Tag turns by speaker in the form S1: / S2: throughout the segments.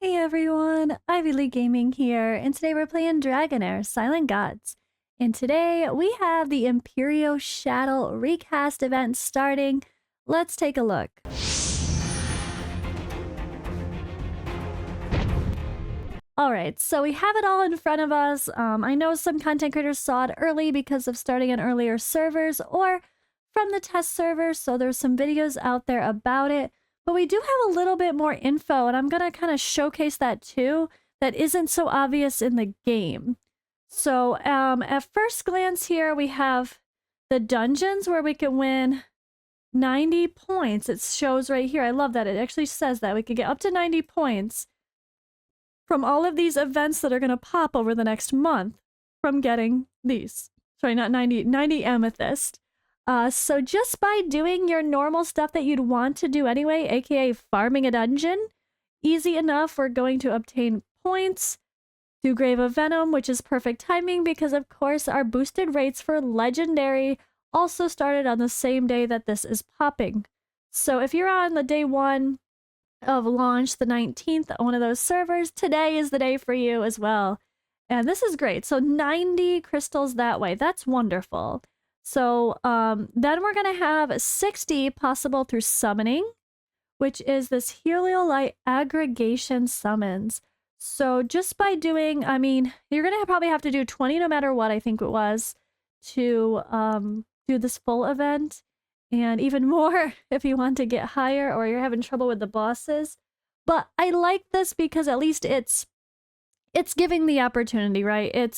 S1: Hey everyone, Ivy League Gaming here, and today we're playing Dragonheir, Silent Gods. And today we have the Imperial Shadow Recast event starting. Let's take a look. Alright, so we have it all in front of us. I know some content creators saw it early because of starting on earlier servers or from the test server, so there's some videos out there about it. But we do have a little bit more info, and I'm going to kind of showcase that too, that isn't so obvious in the game. So at first glance here, we have the dungeons where we can win 90 points. It shows right here. I love that. It actually says that we could get up to 90 points from all of these events that are going to pop over the next month from getting these. Sorry, not 90 amethyst. So just by doing your normal stuff that you'd want to do anyway, aka farming a dungeon, easy enough, we're going to obtain points through Grave of Venom, which is perfect timing because, of course, our boosted rates for Legendary also started on the same day that this is popping. So if you're on the day 1 of launch, the 19th, on one of those servers, today is the day for you as well. And this is great. So 90 crystals that way. That's wonderful. So then we're going to have 60 possible through summoning, which is this Heliolite aggregation summons. So just by doing, I mean, you're going to probably have to do 20 no matter what, I think it was, to do this full event. And even more if you want to get higher or you're having trouble with the bosses. But I like this because at least it's giving the opportunity, right?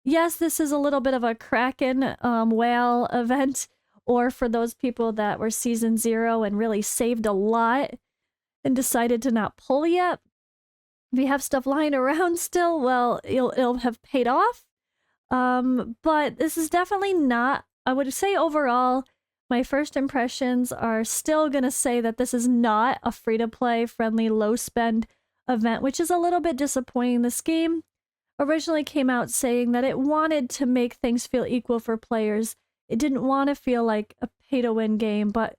S1: Yes, this is a little bit of a Kraken whale event, or for those people that were season 0 and really saved a lot and decided to not pull yet. If you have stuff lying around still, well, it'll have paid off. But this is definitely not, I would say overall, my first impressions are still going to say that this is not a free-to-play, friendly, low-spend event, which is a little bit disappointing. This game originally came out saying that it wanted to make things feel equal for players. It didn't want to feel like a pay-to-win game, but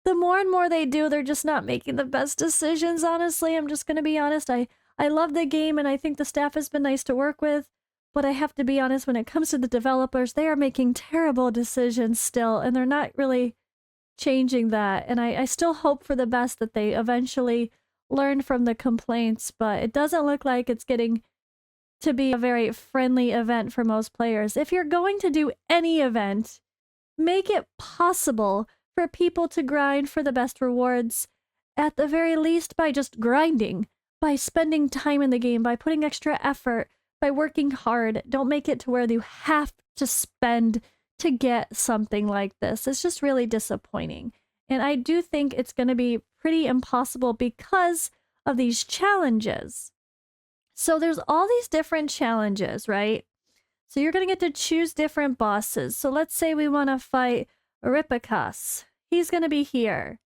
S1: the more and more they do, they're just not making the best decisions, honestly. I'm just going to be honest. I love the game, and I think the staff has been nice to work with. But I have to be honest, when it comes to the developers, they are making terrible decisions still, and they're not really changing that. And I still hope for the best that they eventually learn from the complaints, but it doesn't look like it's getting to be a very friendly event for most players. If you're going to do any event, make it possible for people to grind for the best rewards, at the very least by just grinding, by spending time in the game, by putting extra effort, by working hard. Don't make it to where you have to spend to get something like this. It's just really disappointing. And I do think it's going to be pretty impossible because of these challenges. So there's all these different challenges, right? So you're going to get to choose different bosses. So let's say we want to fight Recast. He's going to be here.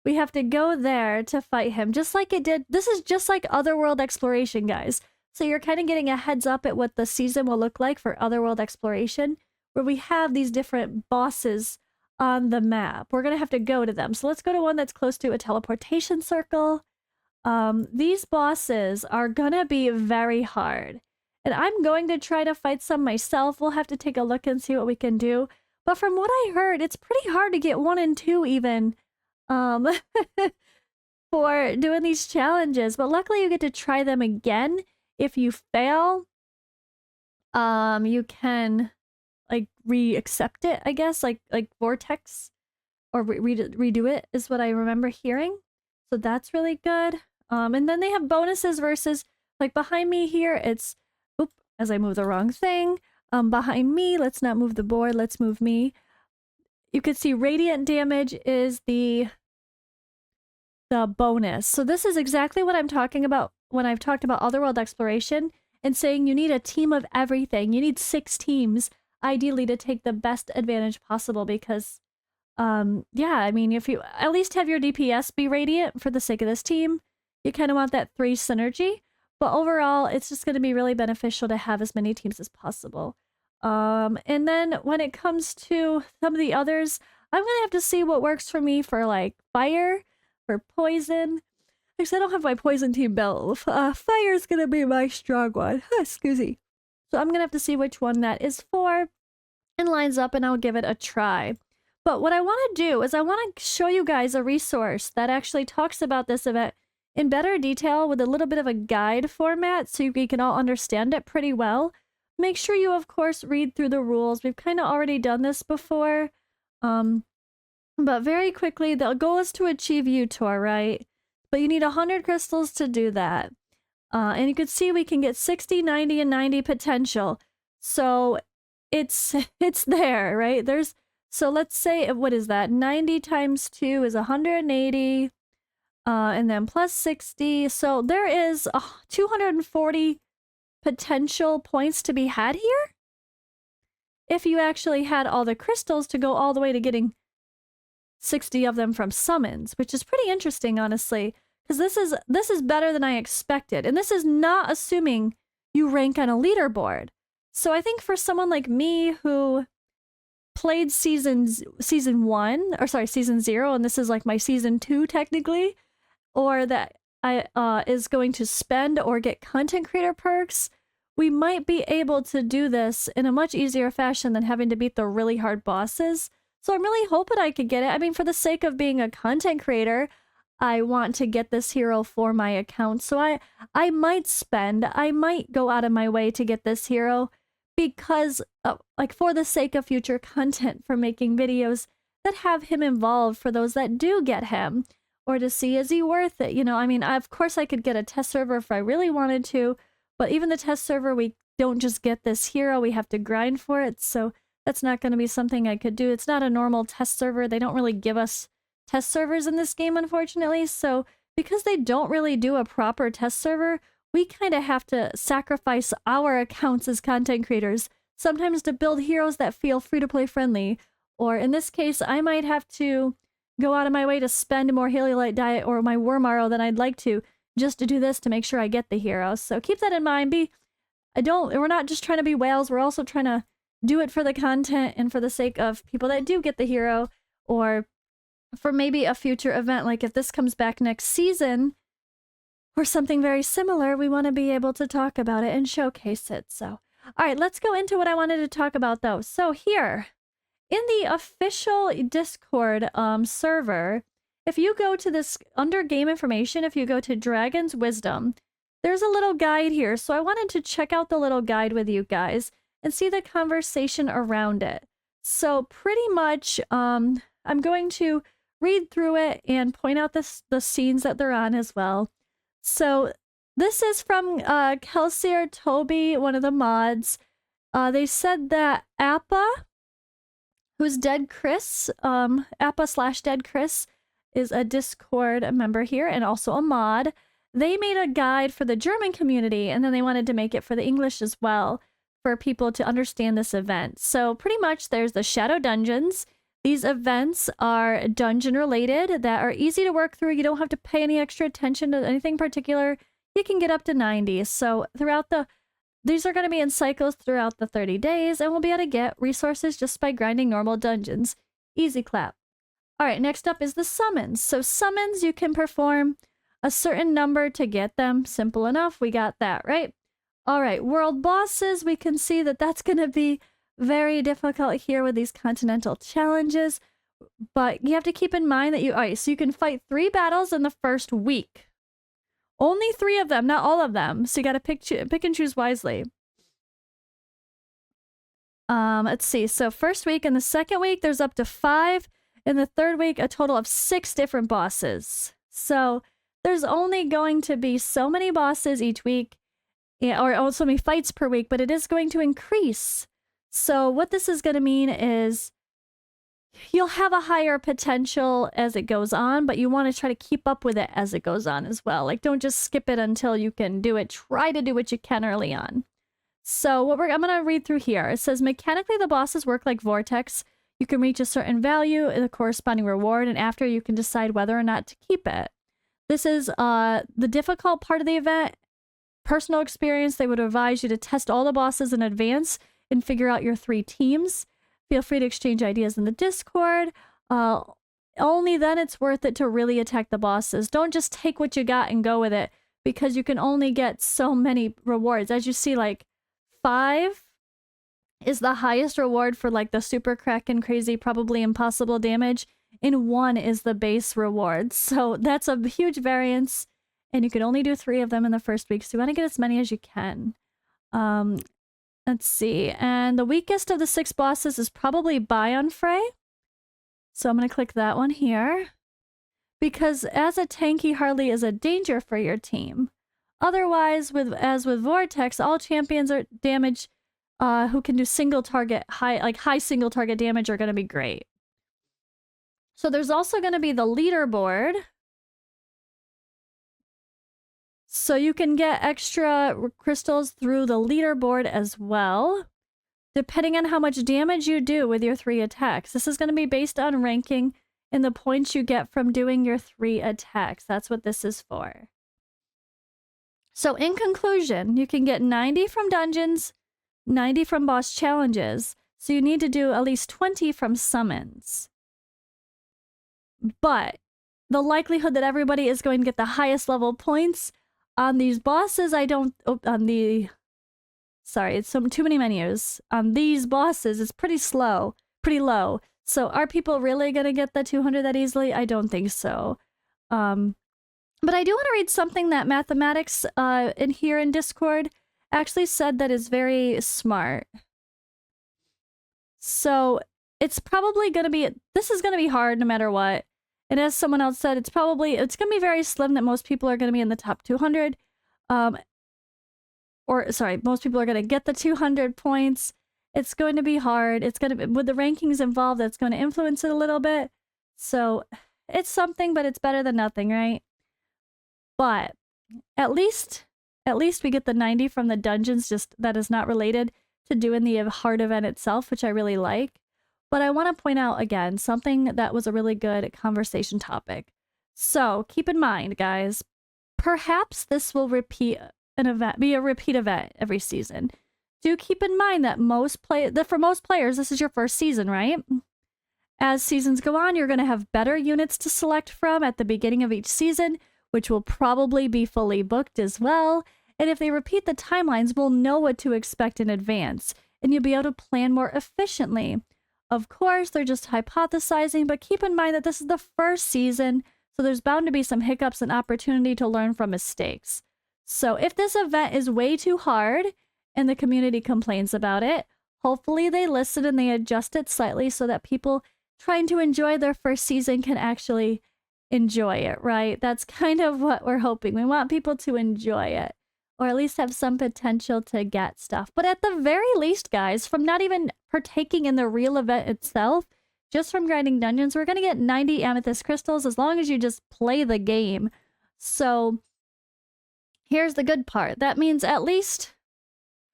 S1: We have to go there to fight him, just like it did. This is just like Otherworld Exploration, guys. So you're kind of getting a heads up at what the season will look like for Otherworld Exploration, where we have these different bosses on the map. We're going to have to go to them. So let's go to one that's close to a teleportation circle. These bosses are going to be very hard. And I'm going to try to fight some myself. We'll have to take a look and see what we can do. But from what I heard, it's pretty hard to get 1 and 2 even. For doing these challenges. But luckily you get to try them again. If you fail, you can like re-accept it, I guess, like Vortex, or redo it is what I remember hearing. So that's really good. And then they have bonuses versus, like behind me here, it's, oop, as I move the wrong thing. Behind me, let's not move the board, let's move me. You could see radiant damage is the bonus. So this is exactly what I'm talking about when I've talked about Otherworld Exploration and saying you need a team of everything. You need 6 teams, ideally, to take the best advantage possible because, yeah, I mean, if you at least have your DPS be radiant for the sake of this team, you kind of want that 3 synergy. But overall, it's just going to be really beneficial to have as many teams as possible. And then when it comes to some of the others, I'm going to have to see what works for me for like fire, for poison. Because I don't have my poison team belt. Fire's gonna be my strong one. Excuse me. So I'm gonna have to see which one that is for and lines up, and I'll give it a try. But what I want to do is I want to show you guys a resource that actually talks about this event in better detail with a little bit of a guide format so we can all understand it pretty well. Make sure you, of course, read through the rules. We've kind of already done this before. But very quickly, the goal is to achieve UTOR, right? But you need 100 crystals to do that. And you can see we can get 60, 90, and 90 potential. So it's there, right? So let's say, what is that? 90 times 2 is 180, and then plus 60. So there is 240 potential points to be had here if you actually had all the crystals to go all the way to getting 60 of them from summons, which is pretty interesting, honestly, because this is better than I expected. And this is not assuming you rank on a leaderboard. So I think for someone like me who played season 0, and this is like my season 2 technically, or that I is going to spend or get content creator perks, we might be able to do this in a much easier fashion than having to beat the really hard bosses. So I'm really hoping I could get it. I mean, for the sake of being a content creator, I want to get this hero for my account. So I might go out of my way to get this hero because like for the sake of future content, for making videos that have him involved for those that do get him, or to see is he worth it. You know, I mean, of course I could get a test server if I really wanted to, but even the test server, we don't just get this hero, we have to grind for it. So that's not going to be something I could do. It's not a normal test server. They don't really give us test servers in this game, unfortunately. So because they don't really do a proper test server, we kind of have to sacrifice our accounts as content creators, sometimes to build heroes that feel free-to-play friendly. Or in this case, I might have to go out of my way to spend more Heliolite diet or my worm arrow than I'd like to, just to do this to make sure I get the hero. So keep that in mind. We're not just trying to be whales, we're also trying to do it for the content and for the sake of people that do get the hero, or for maybe a future event. Like if this comes back next season or something very similar, we want to be able to talk about it and showcase it. So, all right, let's go into what I wanted to talk about though. So here in the official Discord server, if you go to this under game information, if you go to Dragon's Wisdom, there's a little guide here. So I wanted to check out the little guide with you guys and see the conversation around it. So pretty much, I'm going to read through it and point out the scenes that they're on as well. So this is from Kelsier Toby, one of the mods. They said that Appa, who's Dead Chris, Appa/Dead Chris, is a Discord member here and also a mod. They made a guide for the German community, and then they wanted to make it for the English as well, for people to understand this event. So pretty much there's the Shadow Dungeons. These events are dungeon related that are easy to work through. You don't have to pay any extra attention to anything particular. You can get up to 90. So these are going to be in cycles throughout the 30 days, and we'll be able to get resources just by grinding normal dungeons. Easy clap. All right, next up is the summons. So summons, you can perform a certain number to get them. Simple enough. We got that, right? All right, world bosses, we can see that that's going to be very difficult here with these continental challenges, but you have to keep in mind that so you can fight 3 battles in the first week. Only 3 of them, not all of them. So you got to pick and choose wisely. Let's see. So first week and the second week, there's up to 5. In the third week, a total of 6 different bosses. So there's only going to be so many bosses each week. Yeah, or so many fights per week, but it is going to increase. So what this is going to mean is you'll have a higher potential as it goes on, but you want to try to keep up with it as it goes on as well. Like, don't just skip it until you can do it. Try to do what you can early on. So I'm going to read through here. It says, mechanically, the bosses work like Vortex. You can reach a certain value and the corresponding reward, and after you can decide whether or not to keep it. This is the difficult part of the event. Personal experience, they would advise you to test all the bosses in advance and figure out your 3 teams. Feel free to exchange ideas in the Discord. only then it's worth it to really attack the bosses. Don't just take what you got and go with it, because you can only get so many rewards. As you see, like 5 is the highest reward for like the super kraken crazy probably impossible damage, and 1 is the base reward. So that's a huge variance, and you can only do 3 of them in the first week, so you want to get as many as you can. Let's see, and the weakest of the 6 bosses is probably Bion Frey. So I'm going to click that one here, because as a tank, he hardly is a danger for your team. Otherwise, as with Vortex, all champions are damage who can do single target, high single target damage are going to be great. So there's also going to be the leaderboard. So you can get extra crystals through the leaderboard as well, depending on how much damage you do with your 3 attacks. This is going to be based on ranking and the points you get from doing your 3 attacks. That's what this is for. So in conclusion, you can get 90 from dungeons, 90 from boss challenges. So you need to do at least 20 from summons. But the likelihood that everybody is going to get the highest level points on these bosses, sorry, it's too many menus. On these bosses, it's pretty low. So are people really going to get the 200 that easily? I don't think so. But I do want to read something that Mathematics in here in Discord actually said that is very smart. So it's probably going to be, this is going to be hard no matter what. And as someone else said, it's going to be very slim that most people are going to be in the top 200. Most people are going to get the 200 points. It's going to be hard. It's going to be, with the rankings involved, that's going to influence it a little bit. So it's something, but it's better than nothing, right? But at least we get the 90 from the dungeons, just that is not related to doing the hard event itself, which I really like. But I want to point out again something that was a really good conversation topic. So keep in mind, guys, perhaps this will be a repeat event every season. Do keep in mind that for most players, this is your first season, right? As seasons go on, you're going to have better units to select from at the beginning of each season, which will probably be fully booked as well. And if they repeat the timelines, we'll know what to expect in advance, and you'll be able to plan more efficiently. Of course, they're just hypothesizing, but keep in mind that this is the first season, so there's bound to be some hiccups and opportunity to learn from mistakes. So if this event is way too hard and the community complains about it, hopefully they listen and they adjust it slightly so that people trying to enjoy their first season can actually enjoy it, right? That's kind of what we're hoping. We want people to enjoy it, or at least have some potential to get stuff. But at the very least, guys, from not even partaking in the real event itself, just from grinding dungeons, we're going to get 90 amethyst crystals as long as you just play the game. So here's the good part. That means at least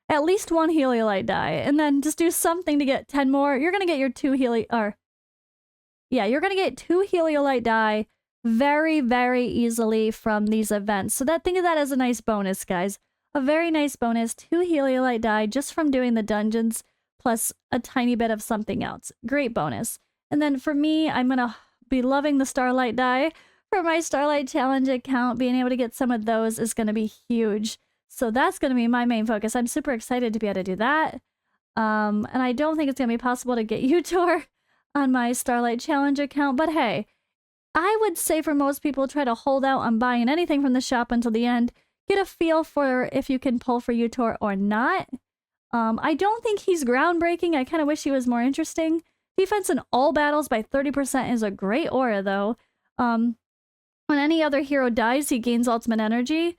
S1: 1 heliolite die, and then just do something to get 10 more. You're going to get your 2 you're going to get 2 heliolite die very, very easily from these events. So think of that as a nice bonus, guys. A very nice bonus. 2 heliolite die just from doing the dungeons, plus a tiny bit of something else. Great bonus. And then for me, I'm going to be loving the Starlight die. For my Starlight Challenge account, being able to get some of those is going to be huge. So that's going to be my main focus. I'm super excited to be able to do that. And I don't think it's going to be possible to get Utor on my Starlight Challenge account. But hey, I would say for most people, try to hold out on buying anything from the shop until the end. Get a feel for if you can pull for Utor or not. I don't think he's groundbreaking. I kind of wish he was more interesting. Defense in all battles by 30% is a great aura, though. When any other hero dies, he gains ultimate energy.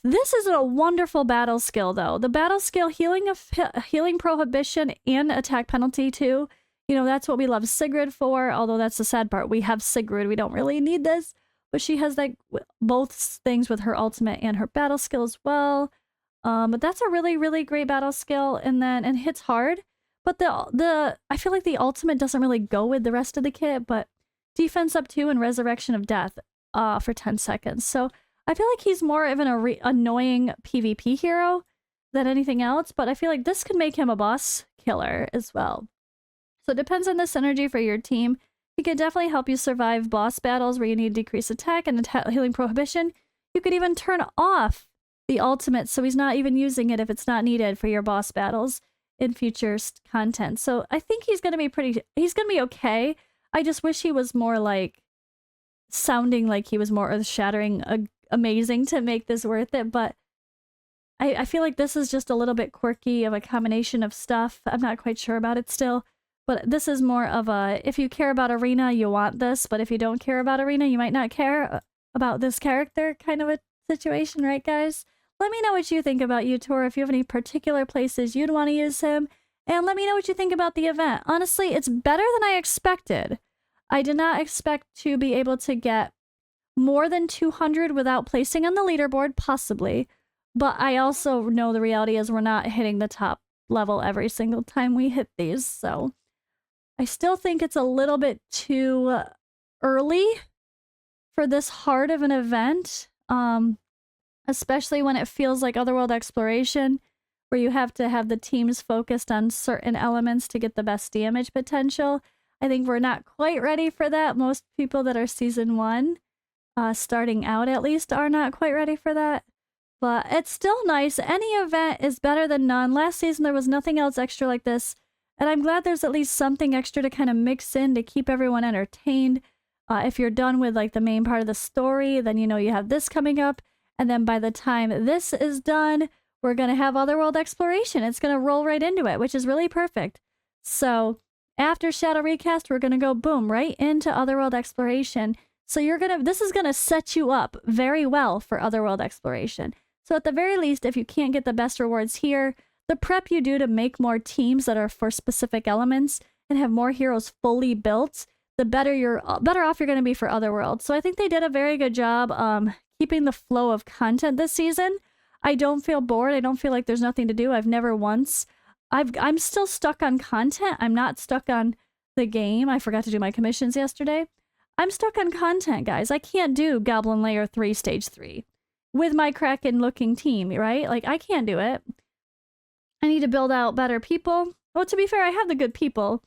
S1: This is a wonderful battle skill, though. The battle skill, healing prohibition and attack penalty, too. You know, that's what we love Sigrid for, although that's the sad part. We have Sigrid. We don't really need this. But she has like both things with her ultimate and her battle skill as well. But that's a really, really great battle skill. And hits hard. But I feel like the ultimate doesn't really go with the rest of the kit, but defense up 2 and resurrection of death for 10 seconds. So I feel like he's more of an annoying PvP hero than anything else, but I feel like this could make him a boss killer as well. So it depends on the synergy for your team. He could definitely help you survive boss battles where you need decreased attack and healing prohibition. You could even turn off the ultimate so he's not even using it if it's not needed for your boss battles in future content. So I think he's going to be he's going to be okay. I just wish he was more like sounding like he was more earth-shattering amazing to make this worth it, but I feel like this is just a little bit quirky of a combination of stuff. I'm not quite sure about it still, but this is more of a, if you care about Arena, you want this, but if you don't care about Arena, you might not care about this character kind of a situation, right, guys? Let me know what you think about Utor, if you have any particular places you'd want to use him, and let me know what you think about the event. Honestly, it's better than I expected. I did not expect to be able to get more than 200 without placing on the leaderboard, possibly. But I also know the reality is we're not hitting the top level every single time we hit these, so I still think it's a little bit too early for this hard of an event, especially when it feels like Otherworld Exploration, where you have to have the teams focused on certain elements to get the best damage potential. I think we're not quite ready for that. Most people that are Season 1, starting out at least, are not quite ready for that. But it's still nice. Any event is better than none. Last season, there was nothing else extra like this. And I'm glad there's at least something extra to kind of mix in to keep everyone entertained. If you're done with like the main part of the story, then you know you have this coming up. And then by the time this is done, we're going to have Otherworld Exploration. It's going to roll right into it, which is really perfect. So after Shadow Recast, we're going to go boom, right into Otherworld Exploration. So this is going to set you up very well for Otherworld Exploration. So at the very least, if you can't get the best rewards here, the prep you do to make more teams that are for specific elements and have more heroes fully built, the better off you're going to be for Otherworld. So I think they did a very good job keeping the flow of content this season. I don't feel bored. I don't feel like there's nothing to do. I've never once. I'm still stuck on content. I'm not stuck on the game. I forgot to do my commissions yesterday. I'm stuck on content, guys. I can't do Goblin Layer 3 Stage 3 with my Kraken-looking team, right? Like, I can't do it. I need to build out better people. Well, to be fair, I have the good people.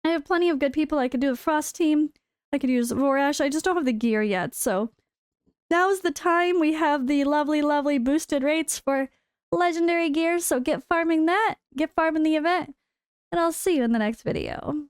S1: I have plenty of good people. I could do the Frost team. I could use Vorash. I just don't have the gear yet, so now's the time. We have the lovely, lovely boosted rates for legendary gear, so get farming that. Get farming the event, and I'll see you in the next video.